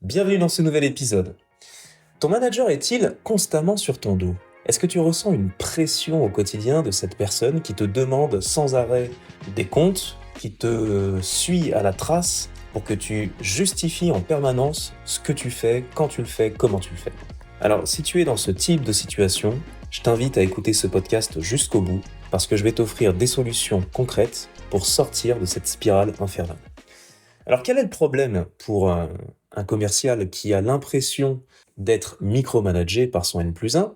Bienvenue dans ce nouvel épisode. Ton manager est-il constamment sur ton dos? Est-ce que tu ressens une pression au quotidien de cette personne qui te demande sans arrêt des comptes, qui te suit à la trace pour que tu justifies en permanence ce que tu fais, quand tu le fais, comment tu le fais? Alors, si tu es dans ce type de situation, je t'invite à écouter ce podcast jusqu'au bout parce que je vais t'offrir des solutions concrètes pour sortir de cette spirale infernale. Alors, quel est le problème pour un commercial qui a l'impression d'être micromanagé par son N+1?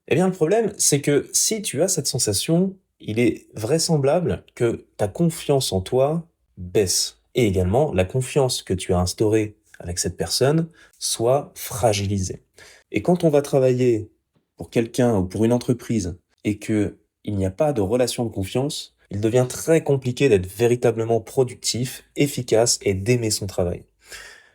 Eh bien, le problème, c'est que si tu as cette sensation, il est vraisemblable que ta confiance en toi baisse. Et également, la confiance que tu as instaurée avec cette personne soit fragilisée. Et quand on va travailler pour quelqu'un ou pour une entreprise et qu'il n'y a pas de relation de confiance, il devient très compliqué d'être véritablement productif, efficace et d'aimer son travail.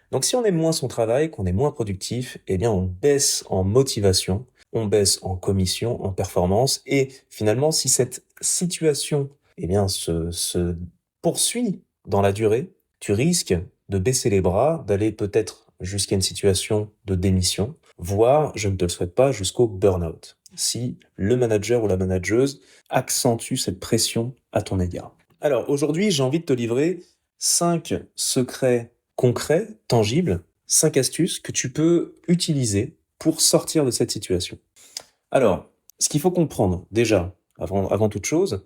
Donc si on aime moins son travail, qu'on est moins productif, eh bien on baisse en motivation, on baisse en commission, en performance, et finalement si cette situation se poursuit dans la durée, tu risques de baisser les bras, d'aller peut-être jusqu'à une situation de démission, voire, je ne te le souhaite pas, jusqu'au burn-out, si le manager ou la manageuse accentue cette pression à ton égard. Alors aujourd'hui, j'ai envie de te livrer 5 secrets concrets, tangibles, 5 astuces que tu peux utiliser pour sortir de cette situation. Alors, ce qu'il faut comprendre déjà, avant toute chose,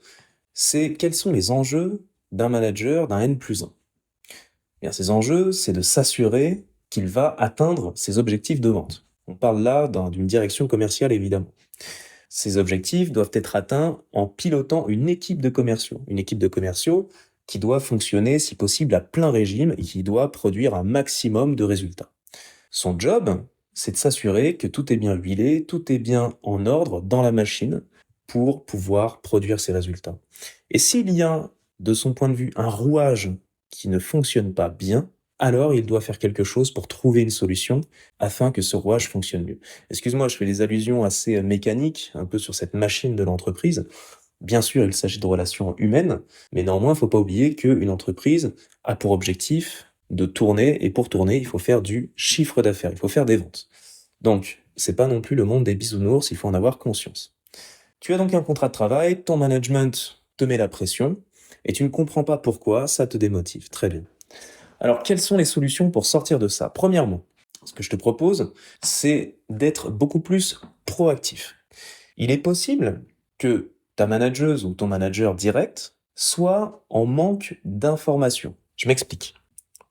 c'est quels sont les enjeux d'un manager, d'un N+1. Bien, ces enjeux, c'est de s'assurer qu'il va atteindre ses objectifs de vente. On parle là d'une direction commerciale, évidemment. Ces objectifs doivent être atteints en pilotant une équipe de commerciaux qui doit fonctionner, si possible, à plein régime et qui doit produire un maximum de résultats. Son job, c'est de s'assurer que tout est bien huilé, tout est bien en ordre dans la machine pour pouvoir produire ces résultats. Et s'il y a, de son point de vue, un rouage qui ne fonctionne pas bien, alors il doit faire quelque chose pour trouver une solution afin que ce rouage fonctionne mieux. Excuse-moi, je fais des allusions assez mécaniques, un peu sur cette machine de l'entreprise. Bien sûr, il s'agit de relations humaines, mais néanmoins, il ne faut pas oublier qu'une entreprise a pour objectif de tourner, et pour tourner, il faut faire du chiffre d'affaires, il faut faire des ventes. Donc, c'est pas non plus le monde des bisounours, il faut en avoir conscience. Tu as donc un contrat de travail, ton management te met la pression, et tu ne comprends pas pourquoi, ça te démotive. Très bien. Alors, quelles sont les solutions pour sortir de ça? Premièrement, ce que je te propose, c'est d'être beaucoup plus proactif. Il est possible que ta manageuse ou ton manager direct soit en manque d'informations. Je m'explique.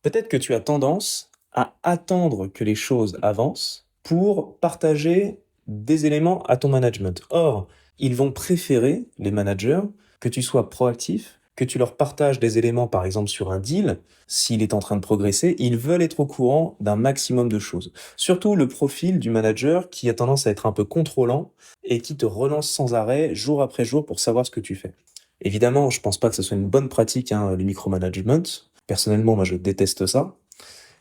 Peut-être que tu as tendance à attendre que les choses avancent pour partager des éléments à ton management. Or, ils vont préférer, les managers, que tu sois proactif, que tu leur partages des éléments, par exemple sur un deal, s'il est en train de progresser, ils veulent être au courant d'un maximum de choses. Surtout le profil du manager qui a tendance à être un peu contrôlant et qui te relance sans arrêt, jour après jour, pour savoir ce que tu fais. Évidemment, je pense pas que ce soit une bonne pratique, le micromanagement. Personnellement, moi, je déteste ça.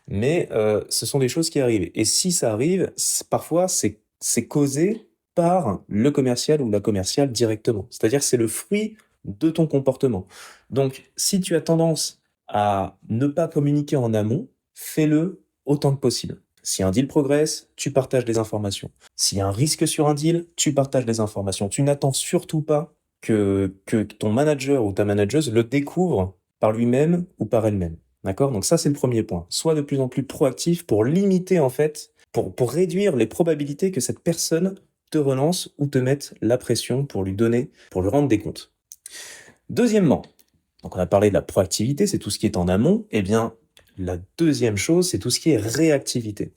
Mais ce sont des choses qui arrivent. Et si ça arrive, parfois, c'est causé par le commercial ou la commerciale directement. C'est-à-dire que c'est le fruit de ton comportement. Donc, si tu as tendance à ne pas communiquer en amont, fais-le autant que possible. Si un deal progresse, tu partages des informations. S'il y a un risque sur un deal, tu partages des informations. Tu n'attends surtout pas que ton manager ou ta manageuse le découvre par lui-même ou par elle-même. D'accord? Donc ça, c'est le premier point. Sois de plus en plus proactif pour limiter, en fait, pour réduire les probabilités que cette personne te relance ou te mette la pression pour lui rendre des comptes. Deuxièmement, donc on a parlé de la proactivité, c'est tout ce qui est en amont. Eh bien, la deuxième chose, c'est tout ce qui est réactivité.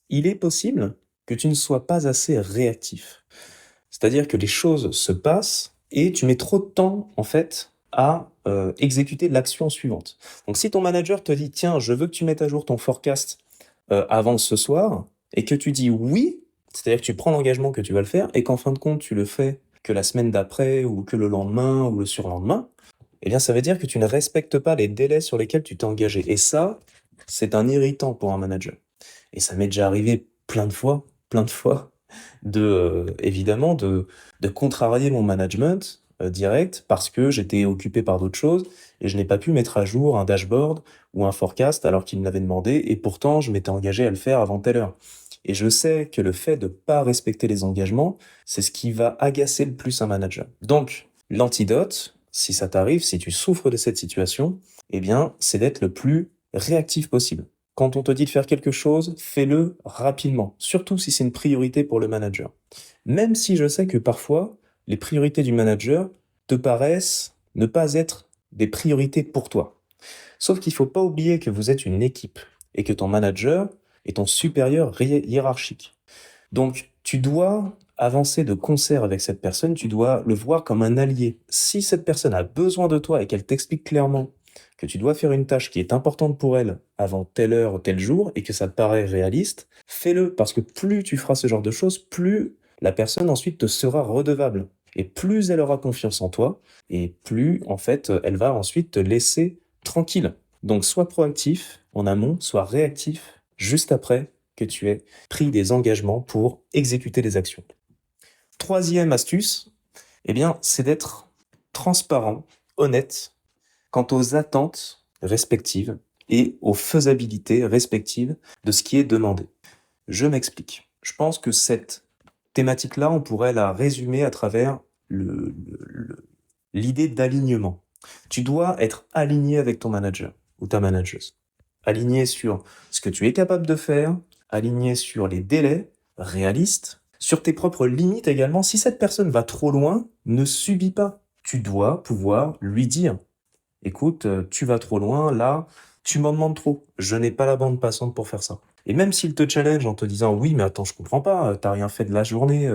Il est possible que tu ne sois pas assez réactif. C'est-à-dire que les choses se passent et tu mets trop de temps, en fait, à exécuter l'action suivante. Donc si ton manager te dit, tiens, je veux que tu mettes à jour ton forecast avant ce soir, et que tu dis oui, c'est-à-dire que tu prends l'engagement que tu vas le faire, et qu'en fin de compte, tu le fais que la semaine d'après, ou que le lendemain, ou le surlendemain, eh bien ça veut dire que tu ne respectes pas les délais sur lesquels tu t'es engagé. Et ça, c'est un irritant pour un manager. Et ça m'est déjà arrivé plein de fois, évidemment, de contrarier mon management direct parce que j'étais occupé par d'autres choses et je n'ai pas pu mettre à jour un dashboard ou un forecast alors qu'il me l'avait demandé et pourtant je m'étais engagé à le faire avant telle heure. Et je sais que le fait de pas respecter les engagements, c'est ce qui va agacer le plus un manager. Donc, l'antidote, si ça t'arrive, si tu souffres de cette situation, eh bien, c'est d'être le plus réactif possible. Quand on te dit de faire quelque chose, fais-le rapidement, surtout si c'est une priorité pour le manager. Même si je sais que parfois, les priorités du manager te paraissent ne pas être des priorités pour toi. Sauf qu'il ne faut pas oublier que vous êtes une équipe et que ton manager est ton supérieur hiérarchique. Donc, tu dois avancer de concert avec cette personne, tu dois le voir comme un allié. Si cette personne a besoin de toi et qu'elle t'explique clairement que tu dois faire une tâche qui est importante pour elle avant telle heure ou tel jour et que ça te paraît réaliste, fais-le parce que plus tu feras ce genre de choses, plus la personne ensuite te sera redevable. Et plus elle aura confiance en toi et plus en fait elle va ensuite te laisser tranquille. Donc sois proactif en amont, sois réactif juste après que tu aies pris des engagements pour exécuter des actions. Troisième astuce, eh bien, c'est d'être transparent, honnête quant aux attentes respectives et aux faisabilités respectives de ce qui est demandé. Je m'explique. Je pense que cette thématique-là, on pourrait la résumer à travers l'idée d'alignement. Tu dois être aligné avec ton manager ou ta manageuse. Aligné sur ce que tu es capable de faire, aligné sur les délais réalistes, sur tes propres limites également. Si cette personne va trop loin, ne subis pas. Tu dois pouvoir lui dire, écoute, tu vas trop loin, là, tu m'en demandes trop. Je n'ai pas la bande passante pour faire ça. Et même s'il te challenge en te disant, oui, mais attends, je comprends pas, t'as rien fait de la journée,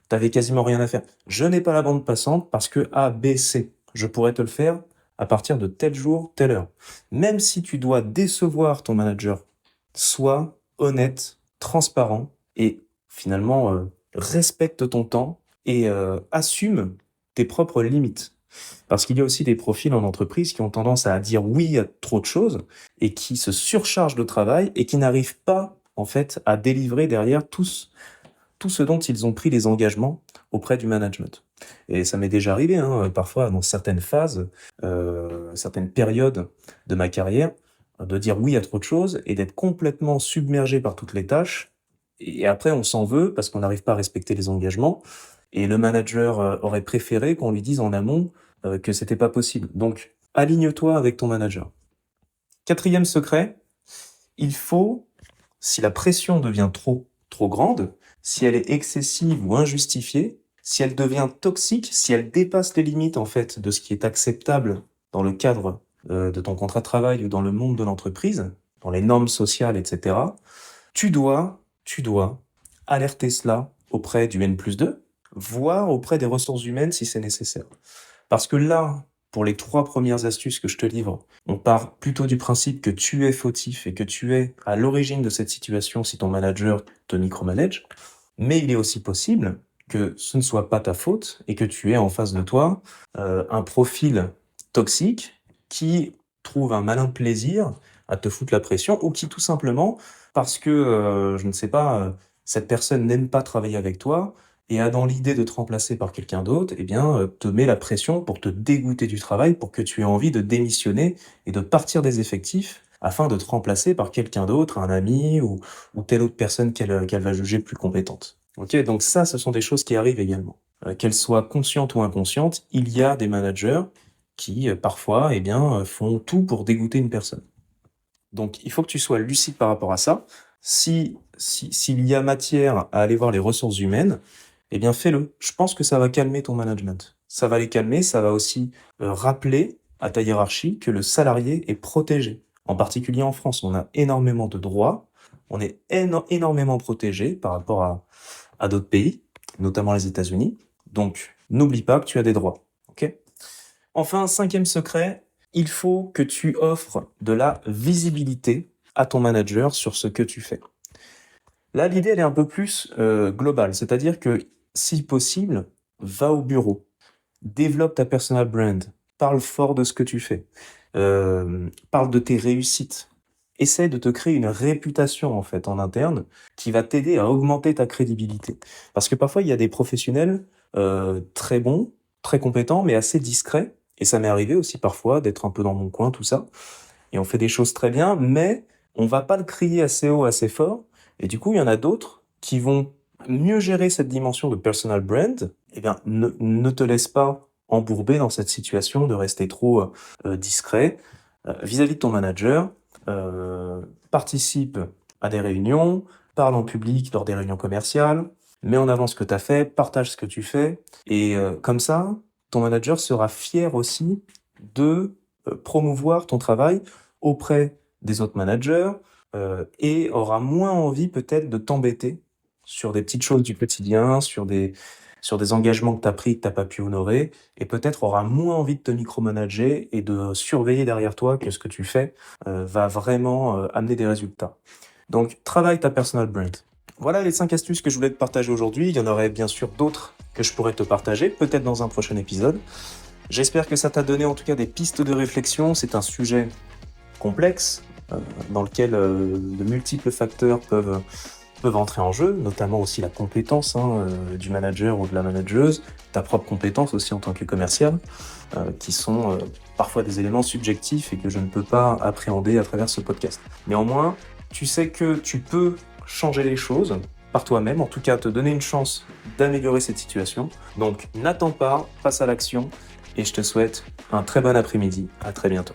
t'avais quasiment rien à faire. Je n'ai pas la bande passante parce que A, B, C. Je pourrais te le faire à partir de tel jour, telle heure. Même si tu dois décevoir ton manager, sois honnête, transparent et finalement respecte ton temps et assume tes propres limites. Parce qu'il y a aussi des profils en entreprise qui ont tendance à dire oui à trop de choses et qui se surchargent de travail et qui n'arrivent pas en fait à délivrer derrière tout ce dont ils ont pris les engagements auprès du management. Et ça m'est déjà arrivé, parfois dans certaines phases, certaines périodes de ma carrière, de dire oui à trop de choses et d'être complètement submergé par toutes les tâches. Et après, on s'en veut parce qu'on n'arrive pas à respecter les engagements. Et le manager aurait préféré qu'on lui dise en amont que c'était pas possible. Donc, aligne-toi avec ton manager. Quatrième secret, il faut, si la pression devient trop grande, si elle est excessive ou injustifiée, si elle devient toxique, si elle dépasse les limites en fait de ce qui est acceptable dans le cadre de ton contrat de travail ou dans le monde de l'entreprise, dans les normes sociales, etc., tu dois alerter cela auprès du N+2, voire auprès des ressources humaines si c'est nécessaire. Parce que là, pour les 3 premières astuces que je te livre, on part plutôt du principe que tu es fautif et que tu es à l'origine de cette situation si ton manager te micromanage. Mais il est aussi possible que ce ne soit pas ta faute et que tu aies en face de toi un profil toxique qui trouve un malin plaisir à te foutre la pression ou qui tout simplement, parce que, je ne sais pas, cette personne n'aime pas travailler avec toi et a dans l'idée de te remplacer par quelqu'un d'autre, eh bien, te met la pression pour te dégoûter du travail, pour que tu aies envie de démissionner et de partir des effectifs afin de te remplacer par quelqu'un d'autre, un ami ou telle autre personne qu'elle va juger plus compétente. Ok, donc ça, ce sont des choses qui arrivent également. Qu'elles soient conscientes ou inconscientes, il y a des managers qui, parfois, eh bien, font tout pour dégoûter une personne. Donc, il faut que tu sois lucide par rapport à ça. S'il y a matière à aller voir les ressources humaines, eh bien, fais-le. Je pense que ça va calmer ton management. Ça va les calmer, ça va aussi rappeler à ta hiérarchie que le salarié est protégé. En particulier en France, on a énormément de droits, on est énormément protégé par rapport à d'autres pays, notamment les États-Unis. Donc, n'oublie pas que tu as des droits. Ok ? Enfin, 5e secret, il faut que tu offres de la visibilité à ton manager sur ce que tu fais. Là, l'idée, elle est un peu plus globale, c'est-à-dire que, si possible, va au bureau, développe ta personal brand, parle fort de ce que tu fais, parle de tes réussites, essaie de te créer une réputation en fait en interne qui va t'aider à augmenter ta crédibilité. Parce que parfois, il y a des professionnels très bons, très compétent, mais assez discret. Et ça m'est arrivé aussi parfois d'être un peu dans mon coin, tout ça. Et on fait des choses très bien, mais on va pas le crier assez haut, assez fort. Et du coup, il y en a d'autres qui vont mieux gérer cette dimension de personal brand. Eh bien, ne te laisse pas embourber dans cette situation de rester trop discret vis-à-vis de ton manager. Participe à des réunions, parle en public lors des réunions commerciales, mets en avant ce que tu as fait, partage ce que tu fais. Et comme ça, ton manager sera fier aussi de promouvoir ton travail auprès des autres managers et aura moins envie peut-être de t'embêter sur des petites choses du quotidien, sur des engagements que tu as pris que tu n'as pas pu honorer, et peut-être aura moins envie de te micromanager et de surveiller derrière toi que ce que tu fais va vraiment amener des résultats. Donc, travaille ta personal brand. Voilà les 5 astuces que je voulais te partager aujourd'hui. Il y en aurait bien sûr d'autres que je pourrais te partager, peut-être dans un prochain épisode. J'espère que ça t'a donné en tout cas des pistes de réflexion. C'est un sujet complexe dans lequel de multiples facteurs peuvent entrer en jeu, notamment aussi la compétence du manager ou de la manageuse, ta propre compétence aussi en tant que commercial, qui sont parfois des éléments subjectifs et que je ne peux pas appréhender à travers ce podcast. Néanmoins, tu sais que tu peux changer les choses par toi-même, en tout cas te donner une chance d'améliorer cette situation. Donc n'attends pas, passe à l'action et je te souhaite un très bon après-midi. À très bientôt.